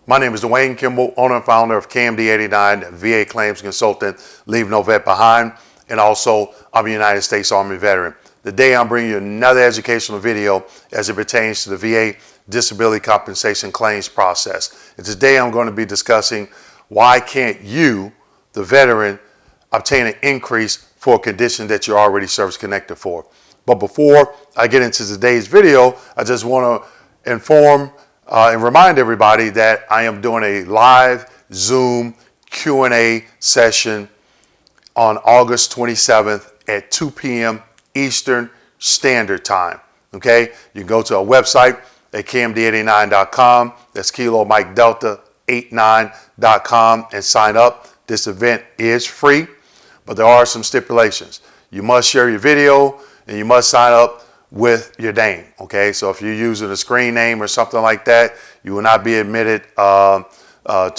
My name is Dwayne Kimball, owner and founder of KMD89, VA Claims Consultant, Leave No Vet Behind, and also I'm a United States Army veteran. Today I'm bringing you another educational video as it pertains to the VA disability compensation claims process. And today I'm going to be discussing why can't you, the veteran, obtain an increase for a condition that you're already service connected for. But before I get into today's video, I just want to inform and remind everybody that I am doing a live Zoom Q&A session on August 27th at 2 p.m. Eastern Standard Time. Okay, you can go to our website at KMD89.com. That's Kilo Mike Delta 89.com and sign up. This event is free, but there are some stipulations. You must share your video and you must sign up with your name. Okay, so if you're using a screen name or something like that, you will not be admitted to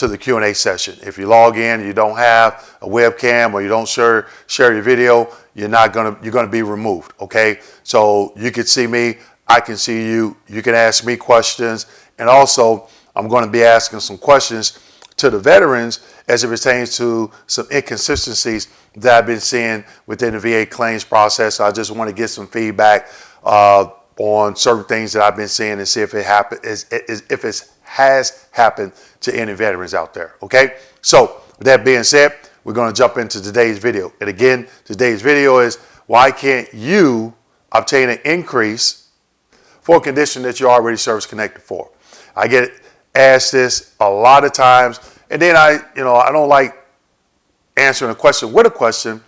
the Q&A session. If you log in, you don't have a webcam or you don't share your video, you're gonna be removed. Okay, so you can see me, I can see you, you can ask me questions, and also I'm going to be asking some questions to the veterans as it pertains to some inconsistencies that I've been seeing within the VA claims process. I just want to get some feedback on certain things that I've been seeing and see if it has happened to any veterans out there. Okay, so with that being said, we're going to jump into today's video. And again, today's video is why can't you obtain an increase for a condition that you're already service connected for? I get asked this a lot of times, and then I don't like answering a question with a question,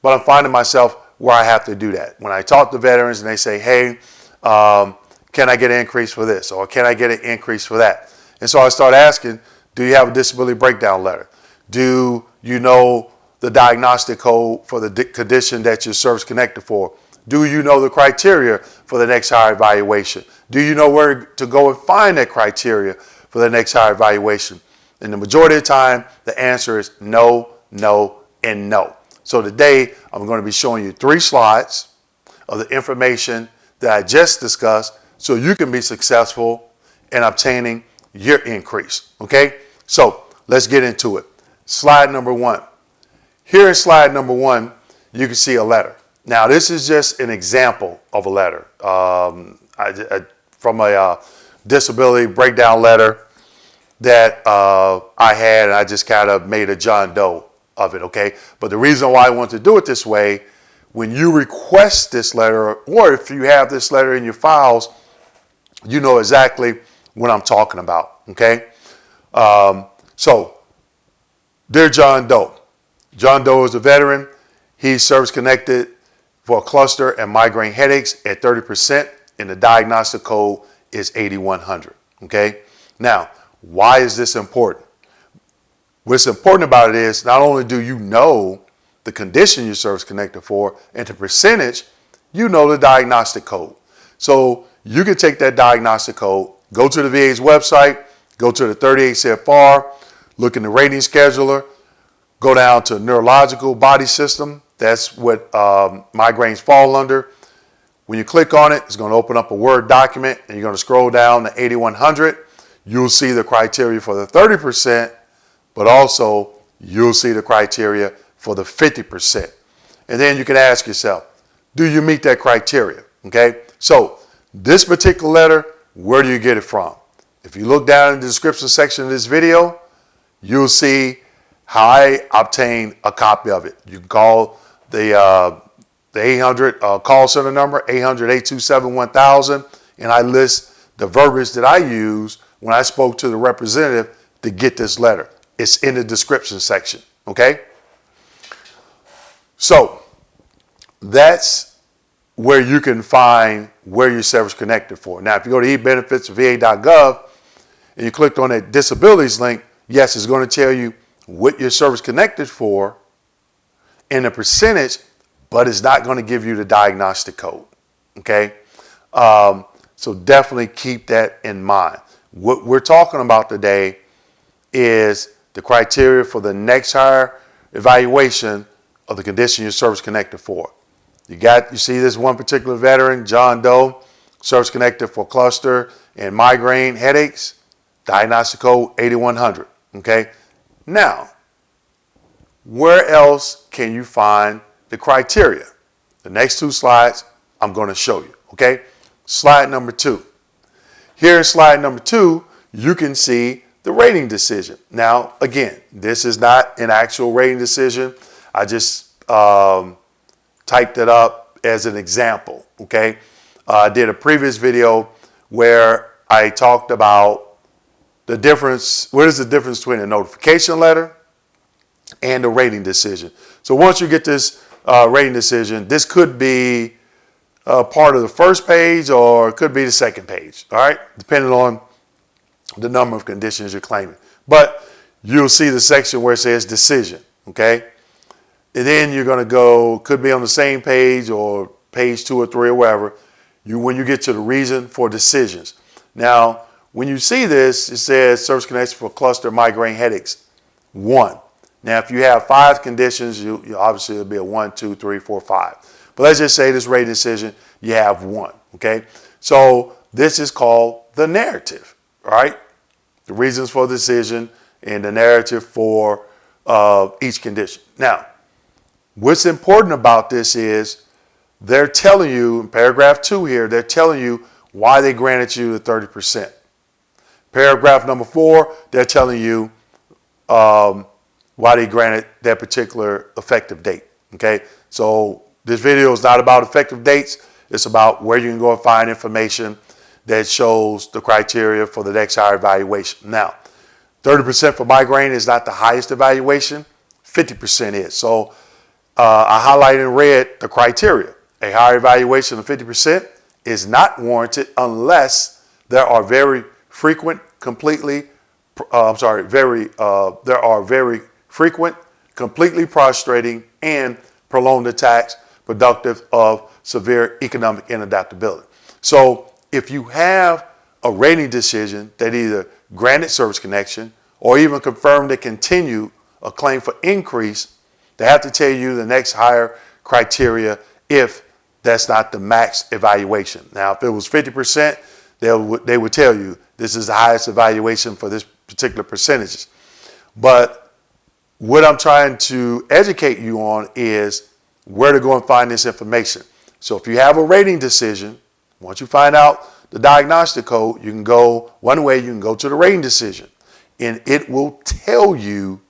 but I'm finding myself where I have to do that. When I talk to veterans and they say, hey, can I get an increase for this? Or can I get an increase for that? And so I start asking, do you have a disability breakdown letter? Do you know the diagnostic code for the condition that you're service connected for? Do you know the criteria for the next higher evaluation? Do you know where to go and find that criteria for the next higher evaluation? And the majority of the time, the answer is no, no, and no. So today, I'm going to be showing you 3 slides of the information that I just discussed so you can be successful in obtaining your increase. Okay, so let's get into it. Slide number 1. Here in slide number 1, you can see a letter. Now, this is just an example of a letter from a disability breakdown letter that I had, and I just kind of made a John Doe of it, okay? But the reason why I want to do it this way, when you request this letter, or if you have this letter in your files, you know exactly what I'm talking about, okay? So, dear John Doe. John Doe is a veteran. He's service connected for a cluster and migraine headaches at 30%, and the diagnostic code is 8100, okay? Now, why is this important? What's important about it is not only do you know the condition you're service connected for and the percentage, you know the diagnostic code. So you can take that diagnostic code, go to the VA's website, go to the 38 CFR, look in the rating scheduler, go down to neurological body system. That's what migraines fall under. When you click on it, it's going to open up a Word document, and you're going to scroll down to 8100. You'll see the criteria for the 30%, but also you'll see the criteria for the 50%. And then you can ask yourself, do you meet that criteria? Okay, so this particular letter, where do you get it from? If you look down in the description section of this video, you'll see how I obtained a copy of it. You can call the 800 call center number, 800-827-1000, and I list the verbiage that I use when I spoke to the representative to get this letter. It's in the description section, okay? So that's where you can find where you're service connected for. Now, if you go to ebenefits.va.gov and you click on that disabilities link, yes, it's going to tell you what you're service connected for and the percentage, but it's not going to give you the diagnostic code, okay? So definitely keep that in mind. What we're talking about today is the criteria for the next higher evaluation of the condition you're service connected for. You see this one particular veteran, John Doe, service connected for cluster and migraine headaches. diagnostic code 8100. Okay. Now, where else can you find the criteria? The next two slides I'm going to show you. Okay. Slide number 2. Here in slide number 2, you can see the rating decision. Now, again, this is not an actual rating decision. I just typed it up as an example. Okay. I did a previous video where I talked about the difference. What is the difference between a notification letter and a rating decision? So once you get this rating decision, this could be part of the first page or it could be the second page. All right, depending on the number of conditions you're claiming. But you'll see the section where it says decision. Okay, and then you're going to go, could be on the same page or page 2 or 3 or wherever. When you get to the reason for decisions. Now, when you see this, it says service connection for cluster migraine headaches 1. Now, if you have 5 conditions, you obviously it'll be a 1, 2, 3, 4, 5. But let's just say this rating decision, you have 1. Okay, so this is called the narrative. All right, the reasons for the decision and the narrative for each condition. Now, what's important about this is they're telling you in paragraph 2 here, they're telling you why they granted you the 30%. Paragraph number 4, they're telling you why they granted that particular effective date. Okay, so this video is not about effective dates. It's about where you can go and find information that shows the criteria for the next higher evaluation. Now, 30% for migraine is not the highest evaluation. 50% is. So I highlighted in red the criteria. A higher evaluation of 50% is not warranted unless there are very frequent, completely prostrating and prolonged attacks productive of severe economic inadaptability. So if you have a rating decision that either granted service connection or even confirmed to continue a claim for increase, they have to tell you the next higher criteria if that's not the max evaluation. Now, if it was 50%, they would tell you this is the highest evaluation for this particular percentages. But what I'm trying to educate you on is where to go and find this information. So if you have a rating decision, once you find out the diagnostic code, you can go one way, you can go to the rating decision, and it will tell you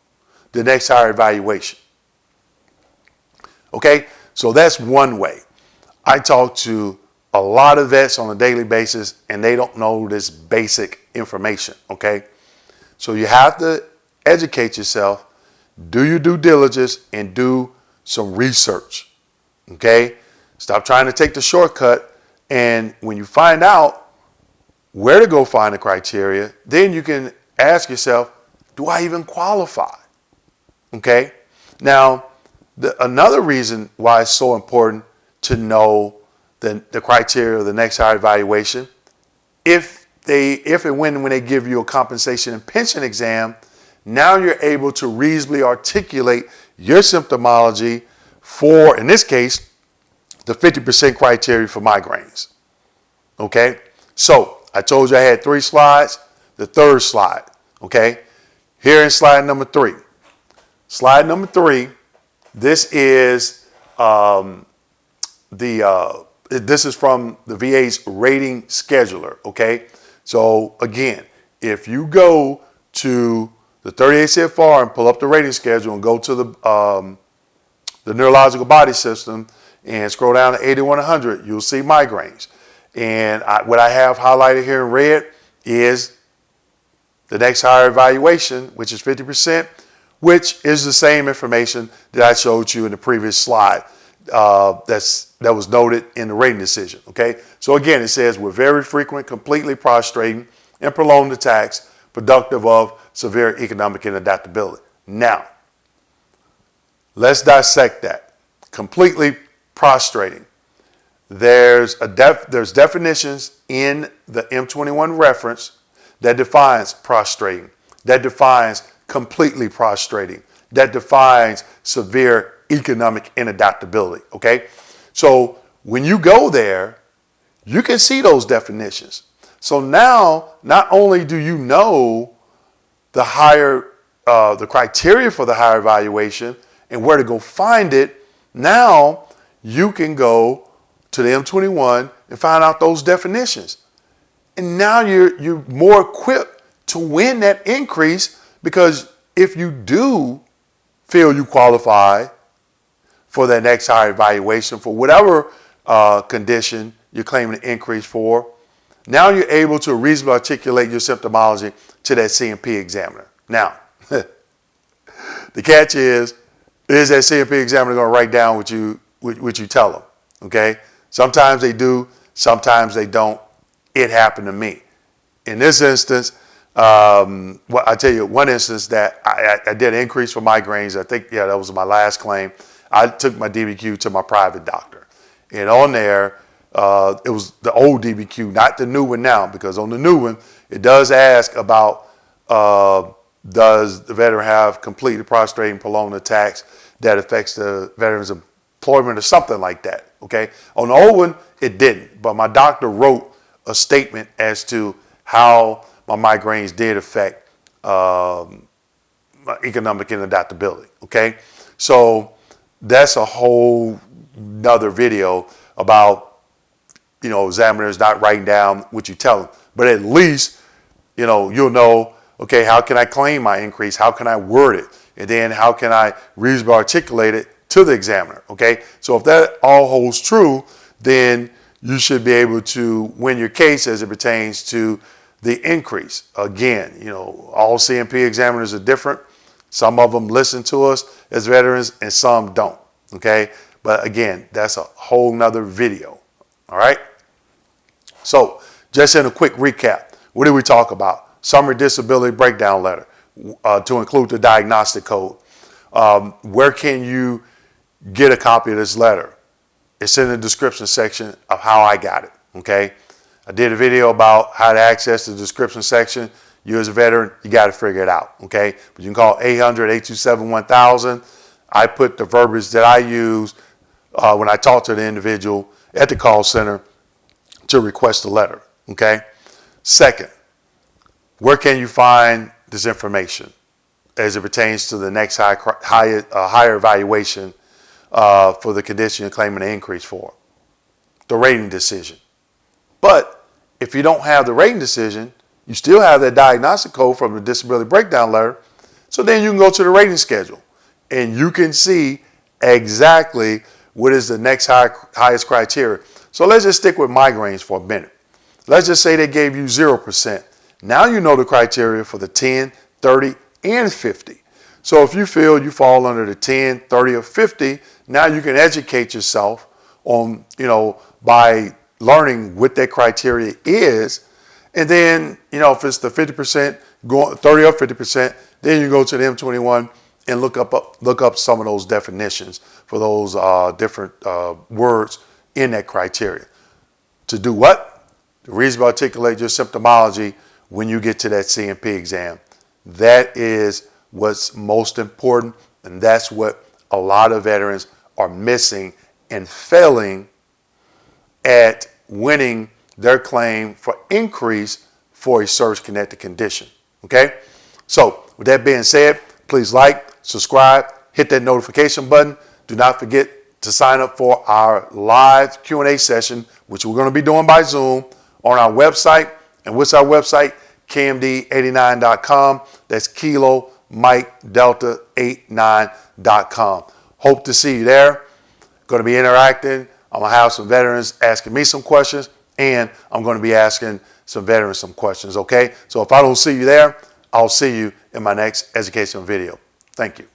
the next higher evaluation. Okay, so that's one way. I talk to a lot of vets on a daily basis and they don't know this basic information. Okay, so you have to educate yourself, do your due diligence, and do some research. Okay, stop trying to take the shortcut, and when you find out where to go find the criteria, then you can ask yourself, do I even qualify? Okay, now another reason why it's so important to know the criteria of the next higher evaluation, if and when they give you a compensation and pension exam, now you're able to reasonably articulate your symptomology for, in this case, the 50% criteria for migraines. Okay, so I told you I had 3 slides. The third slide, okay, here in slide number 3. Slide number 3, this is this is from the VA's rating scheduler. Okay, so again, if you go to the 38 CFR and pull up the rating schedule and go to the neurological body system and scroll down to 8100, you'll see migraines. And what I have highlighted here in red is the next higher evaluation, which is 50%, which is the same information that I showed you in the previous slide that was noted in the rating decision. Okay, so again, it says with very frequent, completely prostrating and prolonged attacks productive of severe economic inadaptability. Now, let's dissect that. Completely prostrating. There's definitions in the M21 reference that defines prostrating, that defines completely prostrating, that defines severe economic inadaptability. Okay, so when you go there, you can see those definitions. So now, not only do you know the the criteria for the higher evaluation and where to go find it, now you can go to the M21 and find out those definitions. And now you're more equipped to win that increase, because if you do feel you qualify for that next higher evaluation for whatever condition you're claiming an increase for, now you're able to reasonably articulate your symptomology to that C&P examiner. Now, the catch is that C&P examiner going to write down what you tell them? Okay? Sometimes they do, sometimes they don't. It happened to me. In this instance, I tell you one instance that I did an increase for migraines. I think, that was my last claim. I took my DBQ to my private doctor. And on there, it was the old DBQ, not the new one now, because on the new one, it does ask about does the veteran have completely prostrating prolonged attacks that affects the veteran's employment or something like that, okay? On the old one, it didn't, but my doctor wrote a statement as to how my migraines did affect my economic inadaptability, okay? So that's a whole nother video about, examiners not writing down what you tell them. But at least, you'll know, okay, how can I claim my increase? How can I word it? And then how can I reasonably articulate it to the examiner, okay? So if that all holds true, then you should be able to win your case as it pertains to the increase. Again, all C&P examiners are different. Some of them listen to us as veterans and some don't, okay? But again, that's a whole nother video, all right? So just in a quick recap, what did we talk about? Summary disability breakdown letter to include the diagnostic code. Where can you get a copy of this letter? It's in the description section of how I got it, okay? I did a video about how to access the description section. You as a veteran, you got to figure it out, okay? But you can call 800-827-1000. I put the verbiage that I use when I talk to the individual at the call center to request a letter, okay? Second, where can you find this information as it pertains to the next higher evaluation for the condition you're claiming an increase for? The rating decision. But if you don't have the rating decision, you still have that diagnostic code from the disability breakdown letter. So then you can go to the rating schedule and you can see exactly what is the next highest criteria. So let's just stick with migraines for a minute. Let's just say they gave you 0%. Now you know the criteria for the 10, 30, and 50. So if you feel you fall under the 10, 30, or 50, now you can educate yourself on, by learning what that criteria is. And then, if it's the 50%, 30 or 50%, then you go to the M21 and look up some of those definitions for those different words in that criteria. To do what? To reasonably articulate your symptomology when you get to that C&P exam. That is what's most important, and that's what a lot of veterans are missing and failing at winning their claim for increase for a service-connected condition, okay? So with that being said, please like, subscribe, hit that notification button. Do not forget to sign up for our live Q&A session, which we're going to be doing by Zoom on our website. And what's our website? KMD89.com. That's Kilo Mike Delta 89.com. Hope to see you there. Going to be interacting. I'm going to have some veterans asking me some questions, and I'm going to be asking some veterans some questions, okay? So if I don't see you there, I'll see you in my next educational video. Thank you.